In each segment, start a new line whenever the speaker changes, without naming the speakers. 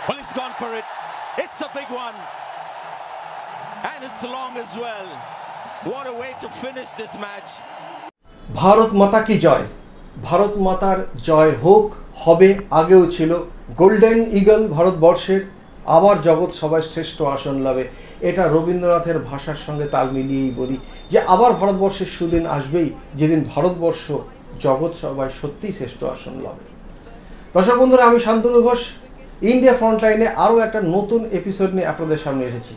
Well, he's gone for it. It's a big one. And it's long as well. What a way to finish this match.
Bharat মাতা কি জয়। ভারত মাতার জয় হোক, হবে, আগেও ছিল। গোল্ডেন ইগল ভারতবর্ষের আবার জগৎ সবাই শ্রেষ্ঠ আসন লাভে। এটা রবীন্দ্রনাথের ভাষার সঙ্গে তাল মিলিয়েই বলি যে আবার ভারতবর্ষের সুদিন আসবেই যেদিন ভারতবর্ষ জগৎ সবাই সত্যিই শ্রেষ্ঠ আসন লাভে। দর্শক বন্ধুরা, আমি শান্তনু ঘোষ ইন্ডিয়া ফ্রন্টলাইনে আরও একটা নতুন এপিসোড নিয়ে আপনাদের সামনে এসেছি।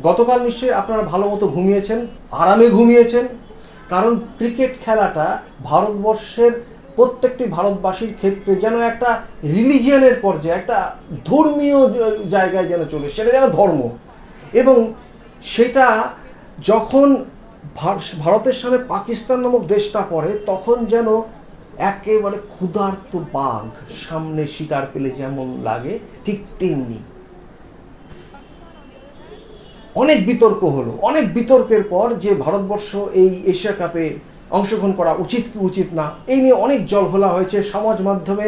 গতকাল নিশ্চয়ই আপনারা ভালো মতো ঘুমিয়েছেন, আরামে ঘুমিয়েছেন, কারণ ক্রিকেট খেলাটা ভারতবর্ষের প্রত্যেকটি ভারতবাসীর ক্ষেত্রে যেন একটা রিলিজিয়নের পর্যায়ে, একটা ধর্মীয় জায়গায় যেন চলে, সেটা যেন ধর্ম। এবং সেটা যখন ভারতের সামনে পাকিস্তান নামক দেশটা পড়ে তখন যেন একেবারে ক্ষুধার্ত বাঘ সামনে শিকার পেলে যেমন লাগে ঠিক তেমনি। অনেক বিতর্ক হলো, অনেক বিতর্কের পর যে ভারতবর্ষ এই এশিয়া কাপে অংশগ্রহণ করা উচিত কি উচিত না, এই নিয়ে অনেক জলঘোলা হয়েছে। সমাজ মাধ্যমে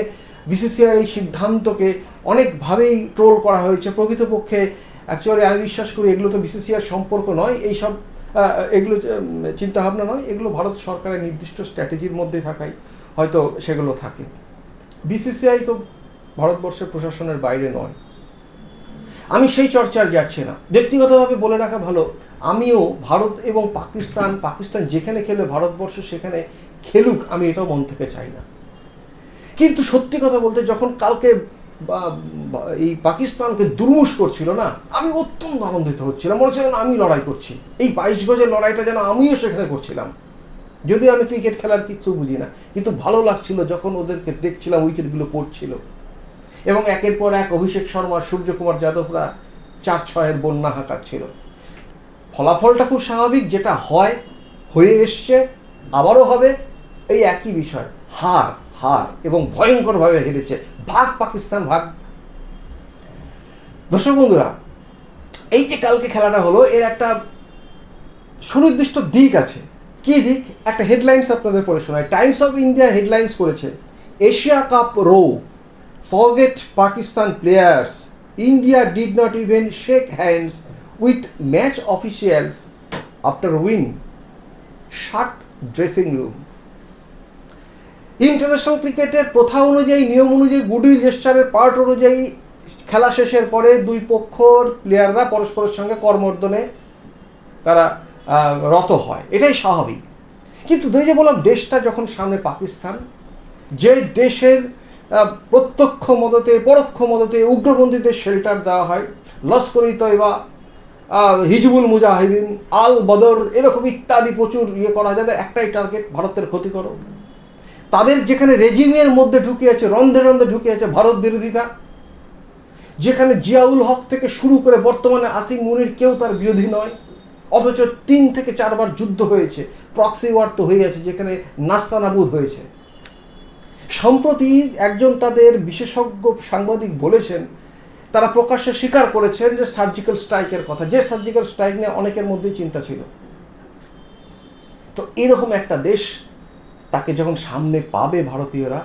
বিসিসিআই এই সিদ্ধান্তকে অনেকভাবেই ট্রোল করা হয়েছে। প্রকৃতপক্ষে অ্যাকচুয়ালি আমি বিশ্বাস করি এগুলো তো বিসিসিআইয়ের সম্পর্ক নয়, এইসব এগুলো চিন্তাভাবনা নয়, এগুলো ভারত সরকারের নির্দিষ্ট স্ট্র্যাটেজির মধ্যে থাকাই হয়তো সেগুলো থাকে। বিসিসিআই তো ভারতবর্ষের প্রশাসনের বাইরে নয়। আমি সেই চর্চার যাচ্ছি না। ব্যক্তিগতভাবে বলে রাখা ভালো, আমিও ভারত এবং পাকিস্তান যেখানে খেলে ভারতবর্ষ সেখানে খেলুক, আমি এটাও মন থেকে চাই না। কিন্তু সত্যি কথা বলতে যখন কালকে এই পাকিস্তানকে দুর্মুষ করছিল না, আমি অত্যন্ত আনন্দিত হচ্ছিলাম। মনে হচ্ছে আমি লড়াই করছি, এই 22 গজের লড়াইটা যেন আমিও সেখানে করছিলাম। যদিও আমি ক্রিকেট খেলার কিছু বুঝি না, কিন্তু ভালো লাগছিল যখন ওদেরকে দেখছিলাম উইকেটগুলো পড়ছিল। এবং একের পর এক অভিষেক শর্মা, সূর্যকুমার যাদবরা 4-6-এর বন্যা হাঁকাচ্ছিল। ফলাফলটা খুব স্বাভাবিক, যেটা হয় হয়ে এসছে, আবারও হবে, এই একই বিষয়। হার এবং ভয়ঙ্করভাবে হেরেছে। ভাগ পাকিস্তান ভাগ। দর্শক বন্ধুরা, এই যে কালকে খেলাটা হলো এর একটা সুনির্দিষ্ট দিক আছে। কি দিক? একটা হেডলাইন্স আপনাদের পড়ে শোনায়। টাইমস অফ ইন্ডিয়া হেডলাইন্স করেছে, Asia cup row, forget Pakistan players, India did not even shake hands with match officials after win, shut dressing room. International ক্রিকেটের প্রথা অনুযায়ী, নিয়ম অনুযায়ী, গুডউইল জেস্চারের পার্ট অনুযায়ী খেলা শেষের পরে দুই পক্ষর প্লেয়াররা পরস্পরের সঙ্গে করমর্দনে তারা রত হয়, এটাই স্বাভাবিক। কিন্তু যে বললাম, দেশটা যখন সামনে পাকিস্তান, যে দেশের প্রত্যক্ষ মদতে পরোক্ষ মদতে উগ্রপন্থীদের শেল্টার দেওয়া হয়, লস্কর-ই তয়বা, হিজবুল মুজাহিদিন, আল বদর, এরকম ইত্যাদি প্রচুর করা যায়, একটাই টার্গেট, ভারতের ক্ষতি করো। তাদের যেখানে রেজিমের মধ্যে ঢুকে আছে, রন্ধে রন্ধে ঢুকে আছে ভারত বিরোধিতা, যেখানে জিয়াউল হক থেকে শুরু করে বর্তমানে আসিম মুনির কেউ তার বিরোধী নয়, অথচ 3 থেকে 4 বার যুদ্ধ হয়েছে, প্রক্সি ওয়ার তো হয়ে আছে, যেখানে নাস্তানাবুদ হয়েছে। সম্প্রতি একজন তাদের বিশেষজ্ঞ সাংবাদিক বলেছেন, তারা প্রকাশ্যে স্বীকার করেছেন যে সার্জিক্যাল স্ট্রাইকের কথা, যে সার্জিক্যাল স্ট্রাইক নিয়ে অনেকের মধ্যেই চিন্তা ছিল। তো এরকম একটা দেশ, তাকে যখন সামনে পাবে ভারতীয়রা,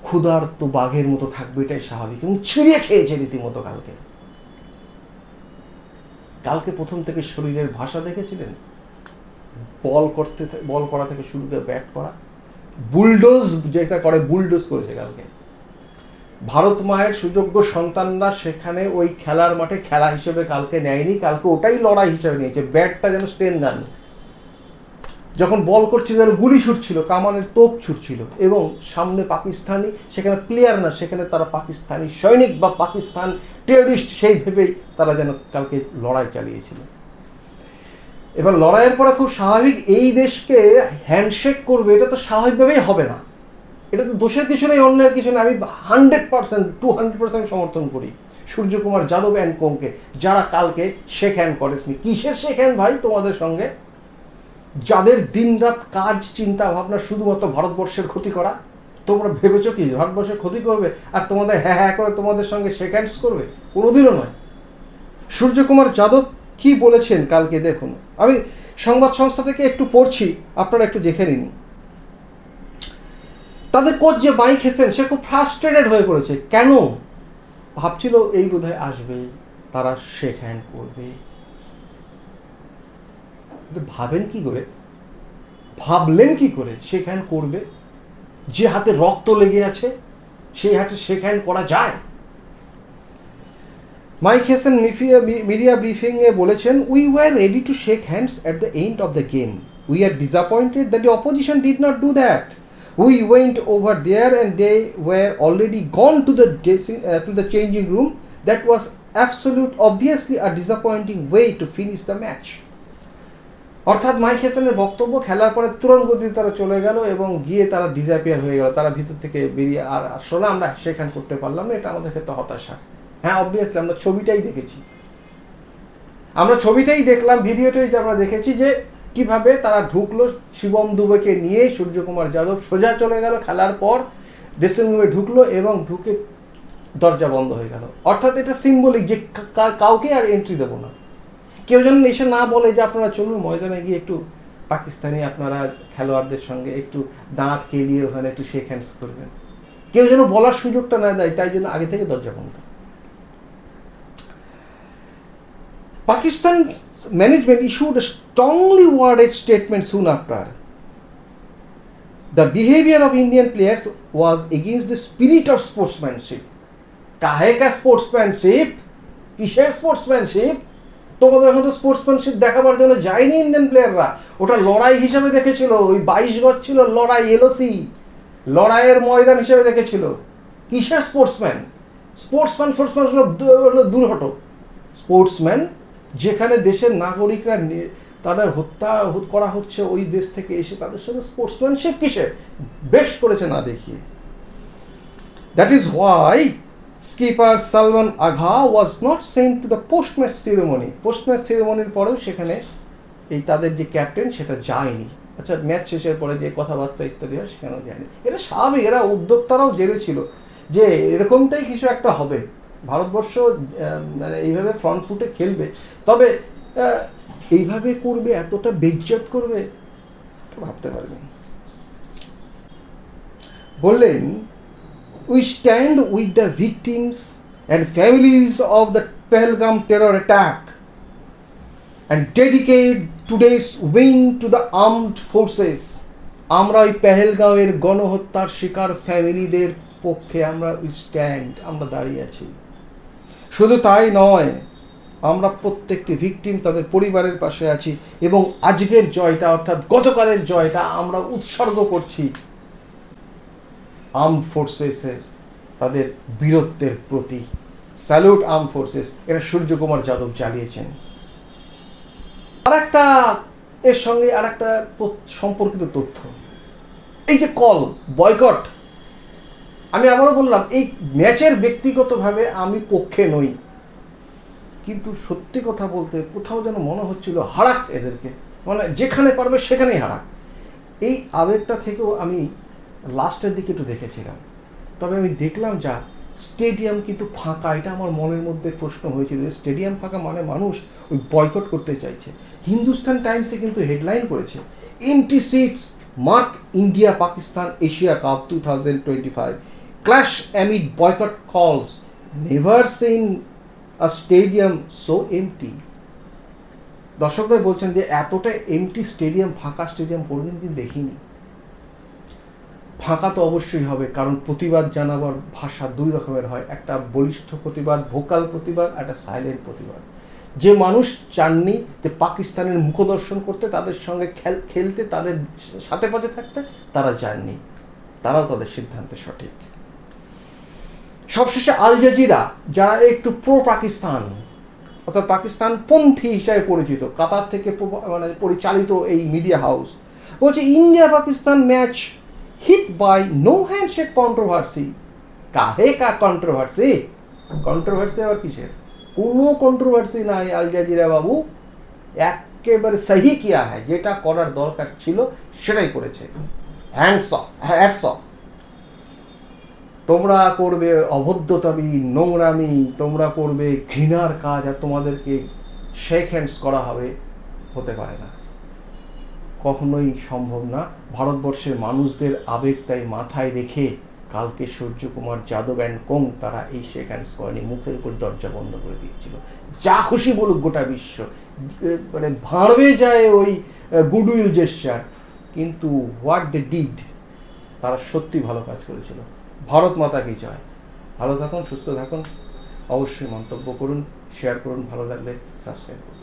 ক্ষুধার্ত বাঘের মতো থাকবে, এটাই স্বাভাবিক। এবং ছিঁড়ে খেয়েছে রীতিমতো কালকে প্রথম থেকে শরীরের ভাষা দেখেছিলেন? বল করা থেকে শুরু করে ব্যাট করা, বুলডোজ যেটা করে, বুলডোজ করেছে কালকে। ভারত মায়ের সুযোগ্য সন্তানরা সেখানে ওই খেলার মাঠে খেলা হিসেবে কালকে নেয়নি, কালকে ওটাই লড়াই হিসেবে নিয়েছে। ব্যাটটা যেন স্টেন গান, যখন বল করছিল যেন গুলি ছুটছিল, কামানের তোপ ছুটছিল, এবং সামনে পাকিস্তানি, সেখানে প্লেয়ার না, সেখানে তারা পাকিস্তানি সৈনিক বা পাকিস্তান টেররিস্ট, সেই ভেবেই তারা যেন কালকে লড়াই চালিয়েছিল। এবার লড়াইয়ের পরে খুব স্বাভাবিক, এই দেশকে হ্যান্ডশেক করবে, এটা তো স্বাভাবিকভাবেই হবে না। এটা তো দোষের কিছু নেই, অন্যের কিছু নেই। আমি 100%, 200% সমর্থন করি সূর্যকুমার যাদব অ্যান্ড কোংকে, যারা কালকে শেক হ্যান্ড করেছেন। কিসের শেক হ্যান্ড ভাই তোমাদের সঙ্গে? যাদের দিনরাত কাজ, চিন্তা ভাবনা শুধুমাত্র ভারতবর্ষের ক্ষতি করা। তোমরা ভেবেছো কি ভারতবর্ষের ক্ষতি করবে আর তোমাদের হ্যাঁ করে তোমাদের সঙ্গে শেক হ্যান্ডস করবে? কোনোদিনও নয়। সূর্যকুমার যাদব কি বলেছেন কালকে দেখুন, আমি সংবাদ সংস্থা থেকে একটু পড়ছি, আপনারা একটু দেখে নিন। তাদের কোচ যে বাইক খেয়েছেন, সে খুব ফ্রাস্ট্রেটেড হয়ে পড়েছে। কেন? ভাবছিল এই বোধহয় আসবে, তারা শেক হ্যান্ড করবে। ভাবেন কি করে, ভাবলেন কি করে শেক হ্যান্ড করবে? যে হাতে রক্ত লেগে আছে সেই হাতে শেক হ্যান্ড করা যায়? মাইক হেসেন মিডিয়া ব্রিফিংয়ে বলেছেন, we were ready to shake hands at the end of the game. We are disappointed that the opposition did not do that. We went over there and they were already gone to the changing room. That was obviously a disappointing way to finish the match. অর্থাৎ mic হেসেনের বক্তব্য, খেলার পরে তুরন্ত গতিতে তারা চলে গেল এবং গিয়ে তারা ডিসঅ্যাপিয়ার হয়ে গেল, তারা ভিতর থেকে বেরিয়ে আর আসলে আমরা সেখান করতে পারলাম না, এটা আমাদের ক্ষেত্রে হতাশা। হ্যাঁ, অবভিয়াসলি আমরা ছবিটাই দেখেছি, আমরা ছবিটাই দেখলাম, ভিডিওটাই আমরা দেখেছি যে কিভাবে তারা ঢুকলো শিবম দুবেকে নিয়ে, সূর্যকুমার যাদব সোজা চলে গেল, খেলার পর ড্রেসিং রুমে ঢুকলো এবং ঢুকে দরজা বন্ধ হয়ে গেল। অর্থাৎ এটা সিম্বলিক যে কাউকে আর এন্ট্রি দেবো না। কেউ যেন এসে না বলে যে আপনারা চলুন ময়দানে গিয়ে একটু পাকিস্তানি আপনারা খেলোয়াড়দের সঙ্গে একটু দাঁত কেলিয়ে ওখানে একটু শেক হ্যান্ডস করবেন, কেউ যেন বলার সুযোগটা না দেয়, তাই জন্য আগে থেকে দরজা বন্ধ। Pakistan management issued a strongly worded statement soon after. The behavior of Indian players was against the spirit of sportsmanship. কাহে কা স্পোর্টসম্যানশিপ? কিসের স্পোর্টসম্যানশিপ? তোমাদের এখন তো স্পোর্টসম্যানশিপ দেখাবার জন্য যায়নি ইন্ডিয়ান প্লেয়াররা, ওটা লড়াই হিসাবে দেখেছিল। ওই 22 গজ ছিল লড়াই, এলওসি লড়াইয়ের ময়দান হিসেবে দেখেছিল। কিসের স্পোর্টসম্যান? স্পোর্টসম্যান হলো দূর হটো। স্পোর্টসম্যান যেখানে দেশের নাগরিকরা তাদের হত্যা করা হচ্ছে ওই দেশ থেকে এসে, তাদের সঙ্গে স্পোর্টসম্যানশিপ কিসের? বেশ করেছে না দেখিয়ে। That is why skipper Salman Agha was not sent to the post match ceremony. Post match সেরেমনির পরেও সেখানে এই তাদের যে ক্যাপ্টেন সেটা যায়নি। আচ্ছা, ম্যাচ শেষের পরে যে কথাবার্তা ইত্যাদি হয় সেখানেও যায়নি। এটা স্বাভাবিক, এরা উদ্যোক্তারাও জেনেছিল যে এরকমটাই কিছু একটা হবে, ভারতবর্ষ মানে এইভাবে ফ্রন্ট ফুটে খেলবে, তবে এইভাবে করবে, এতটা বেইজ্জত করবে ভাবতে পারবেন। বললেন, we stand with the victims and families of the Pahalgam terror attack and dedicate today's win to the armed forces. আমরা ওই পেহেলগাঁওয়ের গণহত্যার শিকার ফ্যামিলিদের পক্ষে আমরা স্ট্যান্ড, আমরা দাঁড়িয়ে আছি। শুধু তাই নয়, আমরা প্রত্যেকটি ভিকটিম তাদের পরিবারের পাশে আছি এবং আজকের জয়টা অর্থাৎ গতকালের জয়টা আমরা উৎসর্গ করছি আর্মড ফোর্সেসের তাদের বীরত্বের প্রতি। Salute armed forces. এটা সূর্যকুমার যাদব চালিয়েছেন। আর একটা এর সঙ্গে আর একটা সম্পর্কিত তথ্য, এই যে কল বয়কট, আমি আবারও বললাম এই ম্যাচের ব্যক্তিগতভাবে আমি পক্ষে নই, কিন্তু সত্যি কথা বলতে কোথাও যেন মনে হচ্ছিল হারাক এদেরকে, মানে যেখানে পারবে সেখানেই হারাক। এই আবেগটা থেকেও আমি লাস্টের দিকে একটু দেখেছিলাম, তবে আমি দেখলাম যা স্টেডিয়াম কিন্তু ফাঁকা। এটা আমার মনের মধ্যে প্রশ্ন হয়েছিল, স্টেডিয়াম ফাঁকা মানে মানুষ ওই বয়কট করতে চাইছে। হিন্দুস্তান টাইমসে কিন্তু হেডলাইন করেছে, empty seats mark India Pakistan Asia Cup 2025 clash amid boycott calls, never seen a stadium so empty. দর্শকরা বলছেন যে এতটা এমটি স্টেডিয়াম, ফাঁকা স্টেডিয়াম কোনোদিন কিন্তু দেখিনি। ফাঁকা তো অবশ্যই হবে, কারণ প্রতিবাদ জানাবার ভাষা দুই রকমের হয়, একটা বলিষ্ঠ প্রতিবাদ, ভোকাল প্রতিবাদ, একটা সাইলেন্ট প্রতিবাদ। যে মানুষ চাননি যে পাকিস্তানের মুখদর্শন করতে, তাদের সঙ্গে খেলতে, তাদের সাথে পাশে থাকতে, তারা যাননি, তারাও তাদের সিদ্ধান্তে সঠিক। সবশেষে আল জাজিরা, যারা একটু প্রো পাকিস্তান অর্থাৎ পাকিস্তান পন্থী হিসাবে পরিচিত, কাতার থেকে মানে পরিচালিত এই মিডিয়া হাউস বলছে, India Pakistan match hit by no handshake controversy. কাহে কা কন্ট্রোভার্সি? কন্ট্রোভার্সি আবার কিসের? কোনো কন্ট্রোভার্সি নাই আল জাজিরা বাবু, একেবারে সহি কিয়া হ্যায়, যেটা করার দরকার ছিল সেটাই করেছে। Hands of, hats off. তোমরা করবে অভদ্রতামি, নোংরামি, তোমরা করবে ঘৃণার কাজ, আর তোমাদেরকে শেক হ্যান্ডস করা হবে, হতে পারে না, কখনোই সম্ভব না। ভারতবর্ষের মানুষদের আবেগ তাই মাথায় রেখে কালকে সূর্যকুমার যাদব অ্যান্ড কোং তারা এই শেক হ্যান্ডস করেনি, মুখের উপর দরজা বন্ধ করে দিয়েছিল। যা খুশি বলুক গোটা বিশ্ব, মানে ভাঁড়বে যায় ওই গুডউইল জেস্চার, কিন্তু হোয়াট দে ডিড, তারা সত্যি ভালো কাজ করেছিল। ভারত মাতা কি জয়। ভালো থাকুন, সুস্থ থাকুন, অবশ্যই মন্তব্য করুন, শেয়ার করুন, ভালো লাগলে সাবস্ক্রাইব করুন।